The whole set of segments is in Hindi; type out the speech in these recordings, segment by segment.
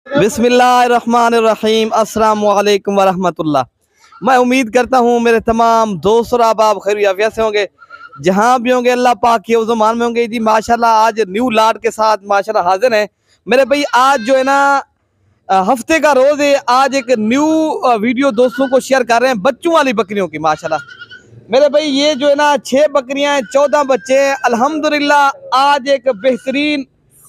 बिस्मिल्लाहिर्रहमानिर्रहीम, अस्सलाम वालेकुम वरहमतुल्लाह। मैं उम्मीद करता हूँ मेरे तमाम दोस्त और आप खैर आफियत से होंगे, जहाँ भी होंगे अल्लाह पाक के मान में होंगे जी। माशाल्लाह आज न्यू लाट के साथ माशाल्लाह हाजिर हैं मेरे भाई। आज जो है ना हफ्ते का रोज़ है। आज एक न्यू वीडियो दोस्तों को शेयर कर रहे हैं बच्चों वाली बकरियों की। माशाल्लाह मेरे भाई ये जो है ना 6 बकरियां हैं, 14 बच्चे हैं अल्हम्दुलिल्लाह। आज एक बेहतरीन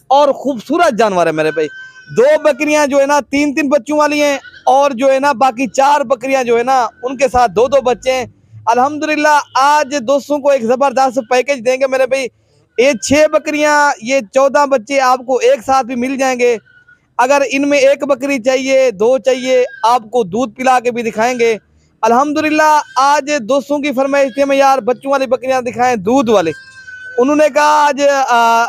और खूबसूरत जानवर है मेरे भाई। 2 बकरियां जो है ना 3-3 बच्चों वाली हैं, और जो है ना बाकी 4 बकरियां जो है ना उनके साथ 2-2 बच्चे हैं अल्हम्दुलिल्लाह। आज दोस्तों को एक ज़बरदस्त पैकेज देंगे मेरे भाई। ये 6 बकरियां, ये 14 बच्चे आपको एक साथ भी मिल जाएंगे। अगर इनमें एक बकरी चाहिए, 2 चाहिए, आपको दूध पिला के भी दिखाएंगे अल्हम्दुलिल्लाह। आज दोस्तों की फरमाइश थी मैं यार बच्चों वाली बकरियां दिखाएं, दूध वाले। उन्होंने कहा आज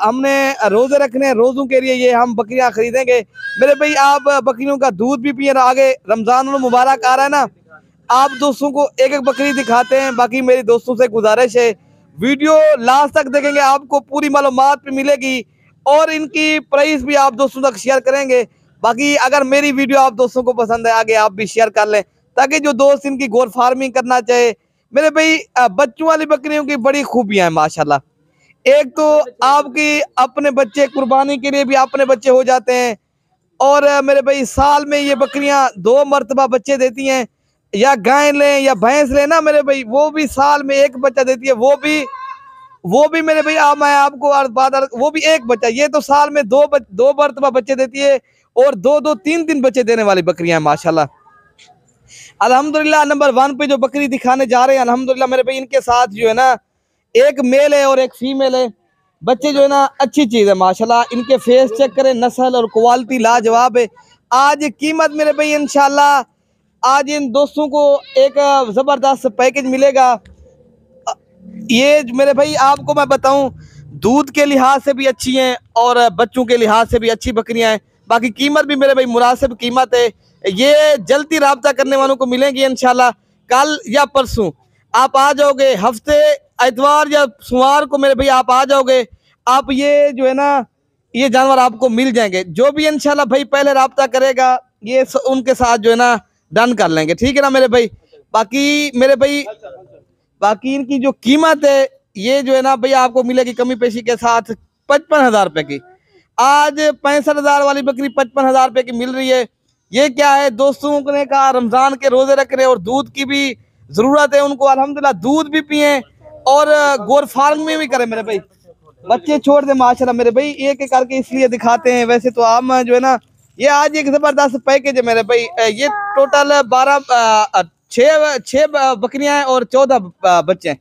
हमने रोज़े रखने, रोज़ों के लिए ये हम बकरियां खरीदेंगे मेरे भाई। आप बकरियों का दूध भी पिए, आगे रमज़ान मुबारक आ रहा है ना, आप दोस्तों को एक एक बकरी दिखाते हैं। बाकी मेरी दोस्तों से गुजारिश है वीडियो लास्ट तक देखेंगे, आपको पूरी मालूमात भी मिलेगी और इनकी प्राइस भी आप दोस्तों तक शेयर करेंगे। बाकी अगर मेरी वीडियो आप दोस्तों को पसंद है, आगे आप भी शेयर कर लें, ताकि जो दोस्त इनकी गोर फार्मिंग करना चाहे मेरे भाई। बच्चों वाली बकरियों की बड़ी खूबियाँ हैं माशाल्लाह। एक तो आपकी अपने बच्चे कुर्बानी के लिए भी अपने बच्चे हो जाते हैं, और मेरे भाई साल में ये बकरियां 2 मरतबा बच्चे देती हैं। या गाय लें या भैंस लें ना मेरे भाई, वो भी साल में एक बच्चा देती है। वो भी मेरे भाई मैं आपको वो भी एक बच्चा। ये तो साल में दो मरतबा बच्चे देती है, और 2-2 3-3 बच्चे देने वाली बकरियां माशाल्लाह अल्हम्दुलिल्लाह। नंबर 1 पे जो बकरी दिखाने जा रहे हैं अल्हम्दुलिल्लाह मेरे भाई, इनके साथ जो है ना एक मेल है और एक फीमेल है। बच्चे जो है ना अच्छी चीज़ है माशाल्लाह। इनके फेस चेक करें, नस्ल और क्वालिटी लाजवाब है। आज कीमत मेरे भाई इंशाल्लाह आज इन दोस्तों को एक ज़बरदस्त पैकेज मिलेगा। ये मेरे भाई आपको मैं बताऊं, दूध के लिहाज से भी अच्छी हैं और बच्चों के लिहाज से भी अच्छी बकरियां हैं। बाकी कीमत भी मेरे भाई मुनासिब कीमत है। ये जल्दी राब्ता करने वालों को मिलेंगी इंशाल्लाह। कल या परसों आप आ जाओगे, हफ्ते इतवार या सोमवार को मेरे भाई आप आ जाओगे, आप ये जो है ना ये जानवर आपको मिल जाएंगे। जो भी इंशाल्लाह भाई पहले राब्ता करेगा ये उनके साथ जो है ना डन कर लेंगे, ठीक है ना मेरे भाई। बाकी मेरे भाई बाकी इनकी जो कीमत है ये जो है ना भैया आपको मिलेगी कमी पेशी के साथ 55,000 रुपए की। आज 65,000 वाली बकरी 55,000 रुपए की मिल रही है। ये क्या है, दोस्तों ने कहा रमजान के रोजे रख रहे और दूध की भी जरूरत है उनको, अल्हम्दुलिल्लाह दूध भी पिए और गोर फार्म में भी करें मेरे भाई। बच्चे छोड़ दे माशाल्लाह मेरे भाई, एक एक करके इसलिए दिखाते हैं। वैसे तो आप जो है ना ये आज एक जबरदस्त पैकेज है मेरे भाई। ये टोटल 6 बकरियां हैं और 14 बच्चे हैं।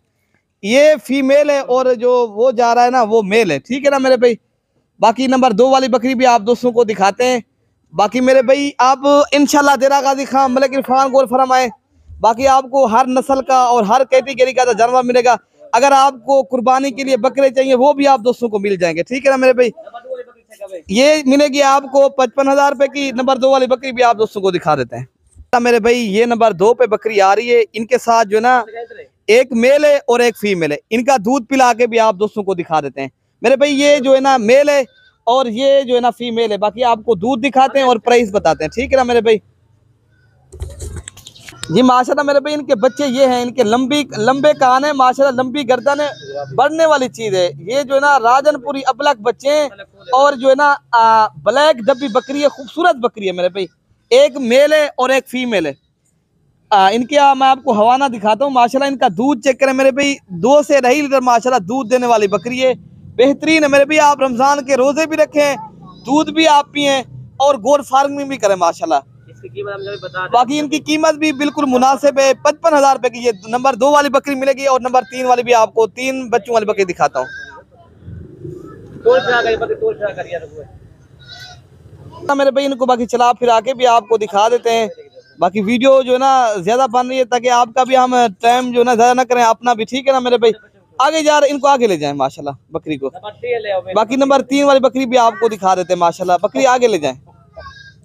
ये फीमेल है और जो वो जा रहा है ना वो मेल है, ठीक है ना मेरे भाई। बाकी नंबर 2 वाली बकरी भी आप दोस्तों को दिखाते हैं। बाकी मेरे भाई आप इंशाल्लाह देरा गाजी खान मलिक इरफान गोल फरम आए। बाकी आपको हर नस्ल का और हर कैटेगरी का जानवर मिलेगा। अगर आपको कुर्बानी के लिए बकरे चाहिए वो भी आप दोस्तों को मिल जाएंगे, ठीक है ना मेरे भाई। ये मिलेगी आपको 55,000 रुपए की। नंबर 2 वाली बकरी भी आप दोस्तों को दिखा देते हैं मेरे भाई। ये नंबर 2 पे बकरी आ रही है, इनके साथ जो है ना एक मेल है और एक फीमेल है। इनका दूध पिला के भी आप दोस्तों को दिखा देते हैं मेरे भाई। ये जो है ना मेल है और ये जो है ना फीमेल है। बाकी आपको दूध दिखाते हैं और प्राइस बताते हैं, ठीक है ना मेरे भाई जी। माशाल्लाह मेरे भाई इनके बच्चे ये हैं, इनके लंबे कान है माशाल्लाह, लंबी गर्दन है, बढ़ने वाली चीज है। ये जो है ना राजनपुरी अबलक बच्चे हैं और जो है ना ब्लैक डब्बी बकरी है, खूबसूरत बकरी है मेरे भाई। एक मेल है और एक फीमेल है। इनके मैं आपको हवाना दिखाता हूँ माशाल्लाह। इनका दूध चेक करें मेरे भाई, 2 से 2.5 लीटर माशाल्लाह दूध देने वाली बकरी है, बेहतरीन है मेरे भाई। आप रमजान के रोजे भी रखें, दूध भी आप पिए और गोर फार्मिंग भी करें माशाल्लाह। इसकी कीमत बता, बाकी इनकी कीमत भी बिल्कुल मुनासिब है, 55,000 रुपए की। ये नंबर 2 वाली बकरी मिलेगी और नंबर 3 वाली भी आपको 3 बच्चों वाली बकरी दिखाता हूँ मेरे भाई। इनको बाकी चला फिरा के भी आपको दिखा देते हैं। बाकी वीडियो जो है ना ज्यादा बन रही है ताकि आपका भी हम टाइम जो है ना ज्यादा ना करें, अपना भी, ठीक है ना मेरे भाई। आगे जा रहे इनको आगे ले जाएं माशाल्लाह बकरी को। बाकी नंबर 3 वाली बकरी भी आपको दिखा देते हैं माशाल्लाह। बकरी आगे ले जाएं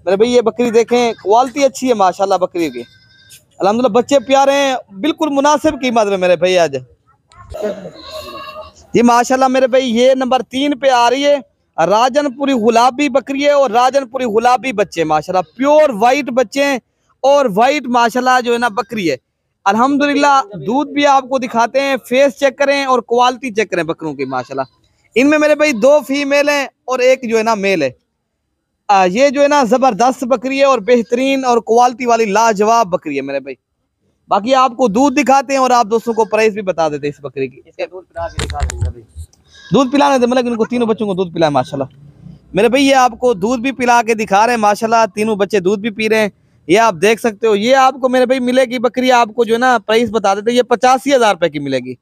मेरे भाई। ये बकरी देखें, क्वालिटी अच्छी है माशाल्लाह बकरी की अल्हम्दुलिल्लाह। बच्चे प्यारे हैं, बिल्कुल मुनासिब कीमत में मेरे भाई आज जी माशाल्लाह मेरे भाई। ये नंबर 3 पे आ रही है राजनपुरी गुलाबी बकरी है और राजनपुरी गुलाबी बच्चे माशाल्लाह, प्योर वाइट बच्चे हैं और वाइट माशाल्लाह जो है ना बकरी है। अल्हम्दुलिल्लाह दूध भी आपको दिखाते हैं, फेस चेक करें और क्वालिटी चेक करें बकरों की माशाल्लाह। इनमें मेरे भाई 2 फीमेल हैं और एक जो है ना मेल है। ये जो है ना जबरदस्त बकरी है और बेहतरीन और क्वालिटी वाली लाजवाब बकरी है मेरे भाई। बाकी आपको दूध दिखाते हैं और आप दोस्तों को प्राइस भी बता देते हैं इस बकरी की। इसका दूध पिला के दिखा देंगे भाई। दूध पिलाने दे, मतलब इनको तीनों बच्चों को दूध पिलाए माशाल्लाह मेरे भाई। ये आपको दूध भी पिला के दिखा रहे हैं माशाल्लाह, तीनों बच्चे दूध भी पी रहे हैं, ये आप देख सकते हो। ये आपको मेरे भाई मिलेगी बकरी, आपको जो है ना प्राइस बता देते हैं, ये 85,000 रुपए की मिलेगी।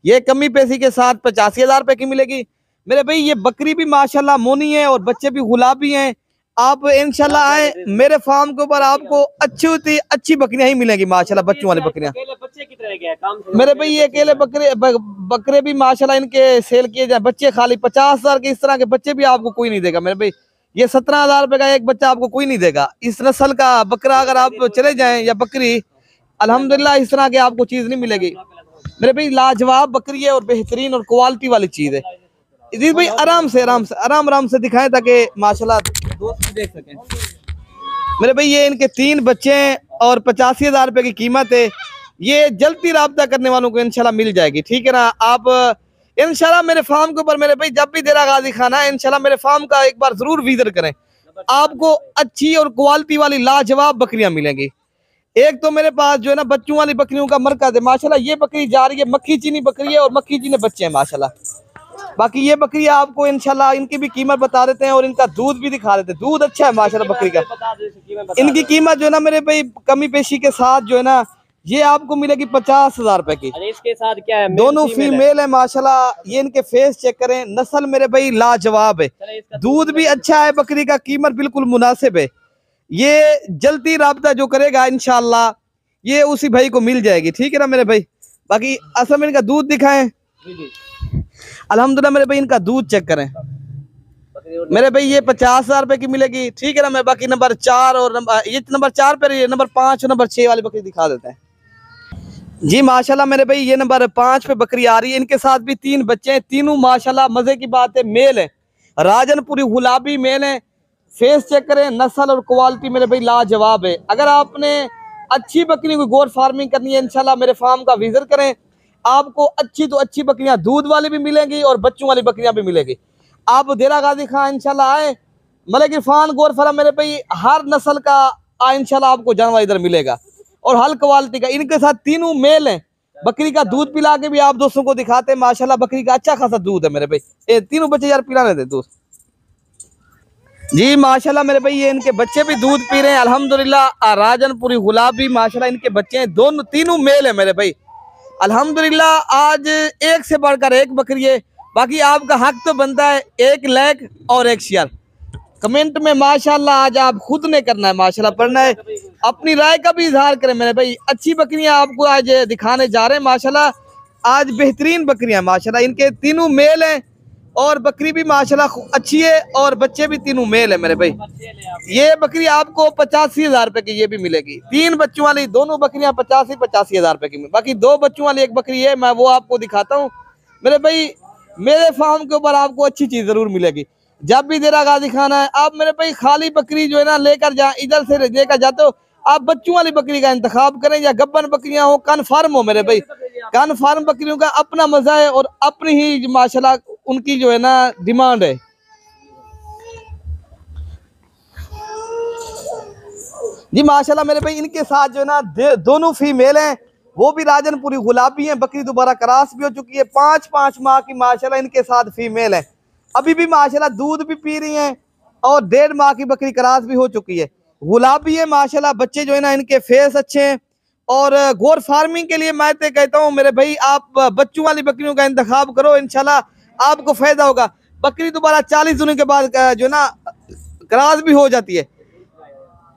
ये कमी पैसे के साथ 85,000 रुपए की मिलेगी मेरे भाई। ये बकरी भी माशाल्लाह मोनी है और बच्चे भी गुलाबी हैं। आप इंशाल्लाह आए मेरे फार्म के ऊपर, आपको अच्छी बकरियां ही मिलेंगी माशाल्लाह, बच्चों वाली बकरियां। बच्चे कितने के काम मेरे भाई ये अकेले बकरे भी माशाल्लाह इनके सेल किए जाए, बच्चे खाली 50,000 के, इस तरह के बच्चे भी आपको कोई नहीं देगा मेरे भाई। ये 17,000 रुपए का एक बच्चा आपको कोई नहीं देगा। इस नस्ल का बकरा अगर आप चले जाएं या बकरी, अल्हम्दुलिल्लाह इस तरह के आपको चीज नहीं मिलेगी मेरे भाई। लाजवाब बकरी है और बेहतरीन और क्वालिटी वाली चीज है जी भाई। आराम से दिखाएं ताकि माशाल्लाह दोस्त भी देख सकें मेरे भाई। ये इनके 3 बच्चे हैं और 85,000 रुपए की कीमत है। ये जल्दी राब्ता करने वालों को इंशाल्लाह मिल जाएगी, ठीक है ना। आप इंशाल्लाह मेरे फार्म के ऊपर मेरे भाई जब भी देरा गाजी खाना है, इंशाल्लाह मेरे फार्म का एक बार जरूर विजिट करें, आपको अच्छी और क्वालिटी वाली लाजवाब बकरियां मिलेंगी। एक तो मेरे पास जो है ना बच्चों वाली बकरियों का मरकज है माशाल्लाह। ये बकरी जा रही है, मक्खी चीनी बकरी है और मक्खी चीनी बच्चे हैं माशाल्लाह। बाकी ये बकरी आपको इंशाल्लाह इनकी भी कीमत बता देते हैं और इनका दूध भी दिखा देते हैं। दूध अच्छा है माशाल्लाह बकरी का। इनकी कीमत जो है ना मेरे भाई कमी पेशी के साथ जो है ना, ये आपको मिलेगी 50,000 रुपए की। इसके साथ क्या है? दोनों फीमेल है माशाल्लाह। ये इनके फेस चेक करें, नस्ल मेरे भाई लाजवाब है, दूध भी अच्छा है बकरी का, कीमत बिल्कुल मुनासिब है। ये जल्दी राब्ता जो करेगा इंशाल्लाह ये उसी भाई को मिल जाएगी, ठीक है ना मेरे भाई। बाकी असल में इनका दूध दिखाएं, अल्हम्दुलिल्लाह मेरे भाई इनका दूध चेक करें मेरे भाई। ये 50,000 रुपए की मिलेगी, ठीक है ना। मैं बाकी नंबर 4 और ये नंबर 4 पे रही, नंबर 5 और नंबर 6 वाली बकरी दिखा देते हैं जी माशाल्लाह मेरे भाई। ये नंबर 5 पे बकरी आ रही है, इनके साथ भी 3 बच्चे हैं, तीनों माशाल्लाह मजे की बात है मेल है, राजनपुरी गुलाबी मेल है। फेस चेक करें, नस्ल और क्वालिटी मेरे भाई लाजवाब है। अगर आपने अच्छी बकरी को गोर फार्मिंग करनी है इंशाल्लाह मेरे फार्म का विजिट करें, आपको अच्छी तो अच्छी बकरियां दूध वाली भी मिलेंगी और बच्चों वाली बकरियां भी मिलेगी। आप देरा गाजी खां इंशाल्लाह आए, मलिक इरफान गोर फार्म मेरे भाई हर नस्ल का इंशाल्लाह आपको जानवर इधर मिलेगा और हर क्वालिटी का। इनके साथ तीनों मेल हैं। बकरी का दूध पिला के भी आप दोस्तों को दिखाते हैं माशाल्लाह, बकरी का अच्छा खासा दूध है मेरे भाई। तीनों बच्चे यार पिलाने दे दूध जी माशाल्लाह मेरे भाई। ये इनके बच्चे भी दूध पी रहे हैं अल्हम्दुलिल्लाह। राजनपुरी गुलाबी माशाल्लाह इनके बच्चे हैं, दोनों तीनों मेल है मेरे भाई अल्हम्दुलिल्लाह। आज एक से बढ़कर एक बकरी है। बाकी आपका हक तो बनता है 1 लाइक और 1 शेयर कमेंट में माशाल्लाह। आज आप खुद ने करना है माशाल्लाह, पढ़ना है, अपनी राय का भी इजहार करें मेरे भाई। अच्छी बकरियां आपको आज दिखाने जा रहे हैं माशाल्लाह। आज बेहतरीन बकरियां माशाल्लाह, इनके तीनों मेल हैं और बकरी भी माशाल्लाह अच्छी है और बच्चे भी तीनों मेल है मेरे भाई। ये बकरी आपको 85,000 रुपए की ये भी मिलेगी। 3 बच्चों वाली दोनों बकरियां 85,000 रुपए की। बाकी 2 बच्चों वाली एक बकरी है, मैं वो आपको दिखाता हूँ मेरे भाई। मेरे फार्म के ऊपर आपको अच्छी चीज जरूर मिलेगी। जब भी देरा गाजी खाना है, आप मेरे भाई खाली बकरी जो है ना लेकर जा, इधर से लेकर जाते हो, आप बच्चों वाली बकरी का इंतखाब करें या गब्बन बकरियां हो, कन्फर्म हो मेरे भाई। कन्फर्म बकरियों का अपना मजा है और अपनी ही माशाल्लाह उनकी जो है ना डिमांड है जी माशाल्लाह मेरे भाई। इनके साथ जो है ना दोनों फीमेल हैं, वो भी राजनपुरी गुलाबी हैं। बकरी दोबारा क्रॉस भी हो चुकी है, 5-5 माह की माशाल्लाह इनके साथ फीमेल है। अभी भी माशाल्लाह दूध भी पी रही हैं और 1.5 माह की बकरी क्रॉस भी हो चुकी है। गुलाबी है माशाल्लाह। बच्चे जो है ना इनके फेस अच्छे हैं और गोर फार्मिंग के लिए मैं तो कहता हूँ मेरे भाई आप बच्चों वाली बकरियों का इंतखाब करो, इंशाल्लाह आपको फायदा होगा। बकरी दोबारा 40 दिनों के बाद जो ना क्रॉस भी हो जाती है।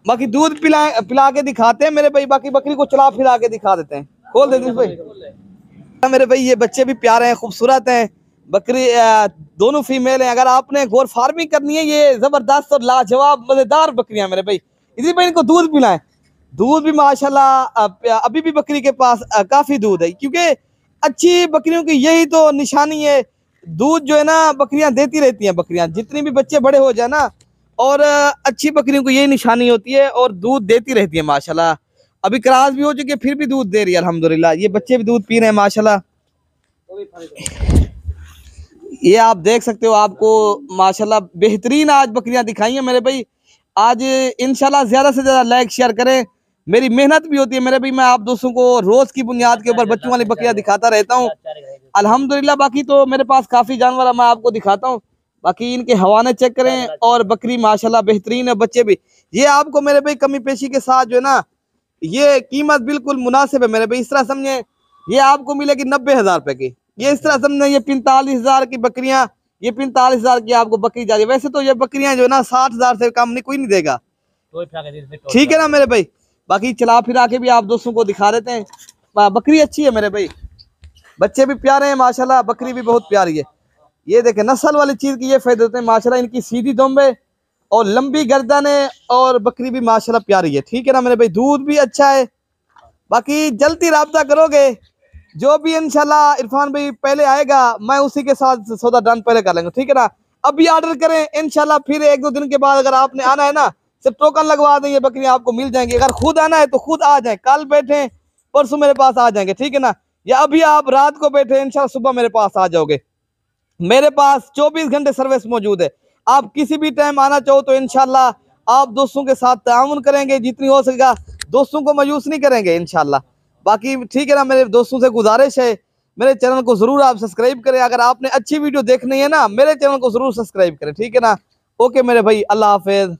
बाकी दूध पिला के दिखाते हैं मेरे भाई। बाकी बकरी को चला फिरा के दिखा देते हैं, खोल देते हैं भाई मेरे भाई। ये बच्चे भी प्यारे हैं, खूबसूरत हैं बकरी, दोनों फीमेल हैं। अगर आपने गोर फार्मिंग करनी है, ये जबरदस्त और लाजवाब मजेदार बकरियां मेरे भाई। इसी भाई इनको दूध पिलाएं, दूध भी माशाल्लाह अभी भी बकरी के पास काफी दूध है, क्योंकि अच्छी बकरियों की यही तो निशानी है। दूध जो है ना बकरियां देती रहती हैं। बकरियां जितनी भी बच्चे बड़े हो जाए ना, और अच्छी बकरियों को यही निशानी होती है, और दूध देती रहती है माशाल्लाह। अभी क्रॉस भी हो चुकी है, फिर भी दूध दे रही है अल्हम्दुलिल्लाह। ये बच्चे भी दूध पी रहे हैं माशाल्लाह। ये आप देख सकते हो, आपको माशाल्लाह बेहतरीन आज बकरियां दिखाई हैं मेरे भाई। आज इंशाल्लाह ज्यादा से ज्यादा लाइक शेयर करें, मेरी मेहनत भी होती है मेरे भाई। मैं आप दोस्तों को रोज की बुनियाद के ऊपर बच्चों वाली बकरियां दिखाता रहता हूँ अल्हम्दुलिल्लाह। बाकी तो मेरे पास काफी जानवर मैं आपको दिखाता हूँ, बाकी इनके हवाने चेक करें। और बकरी माशाल्लाह बेहतरीन है, बच्चे भी। ये आपको मेरे भाई कमी पेशी के साथ जो है ना, ये कीमत बिल्कुल मुनासिब है मेरे भाई। इस तरह समझे, ये आपको मिलेगी 90,000 रुपए की। ये इस तरह समझे, ये 45,000 की बकरियां, ये 45,000 की आपको बकरी जा रही है। वैसे तो ये बकरियां जो है ना 60,000 से कम नहीं, कोई नहीं देगा। ठीक है ना मेरे भाई। बाकी चला फिरा के भी आप दोस्तों को दिखा देते हैं। बकरी अच्छी है मेरे भाई, बच्चे भी प्यारे हैं माशाल्लाह, बकरी भी बहुत प्यारी है। ये देखें, नस्ल वाली चीज की ये फायदे होते हैं माशाल्लाह। इनकी सीधी दुम्बे और लंबी गर्दन है, और बकरी भी माशाल्लाह प्यारी है। ठीक है ना मेरे भाई, दूध भी अच्छा है। बाकी जल्दी राब्ता करोगे, जो भी इंशाल्लाह इरफान भाई पहले आएगा, मैं उसी के साथ सौदा डन पहले कर लेंगे। ठीक है ना, अभी ऑर्डर करें इंशाल्लाह, फिर 1-2 दिन के बाद अगर आपने आना है ना, सिर्फ टोकन लगवा दें, ये बकरियां आपको मिल जाएंगी। अगर खुद आना है तो खुद आ जाए, कल बैठे परसों मेरे पास आ जाएंगे। ठीक है ना, या अभी आप रात को बैठे इंशाल्लाह सुबह मेरे पास आ जाओगे। मेरे पास 24 घंटे सर्विस मौजूद है। आप किसी भी टाइम आना चाहो तो इंशाल्लाह आप दोस्तों के साथ ताउन करेंगे, जितनी हो सकेगा दोस्तों को मायूस नहीं करेंगे इंशाल्लाह। बाकी ठीक है ना, मेरे दोस्तों से गुजारिश है, मेरे चैनल को जरूर आप सब्सक्राइब करें। अगर आपने अच्छी वीडियो देखनी है ना, मेरे चैनल को जरूर सब्सक्राइब करें। ठीक है ना, ओके मेरे भाई, अल्लाह हाफिज।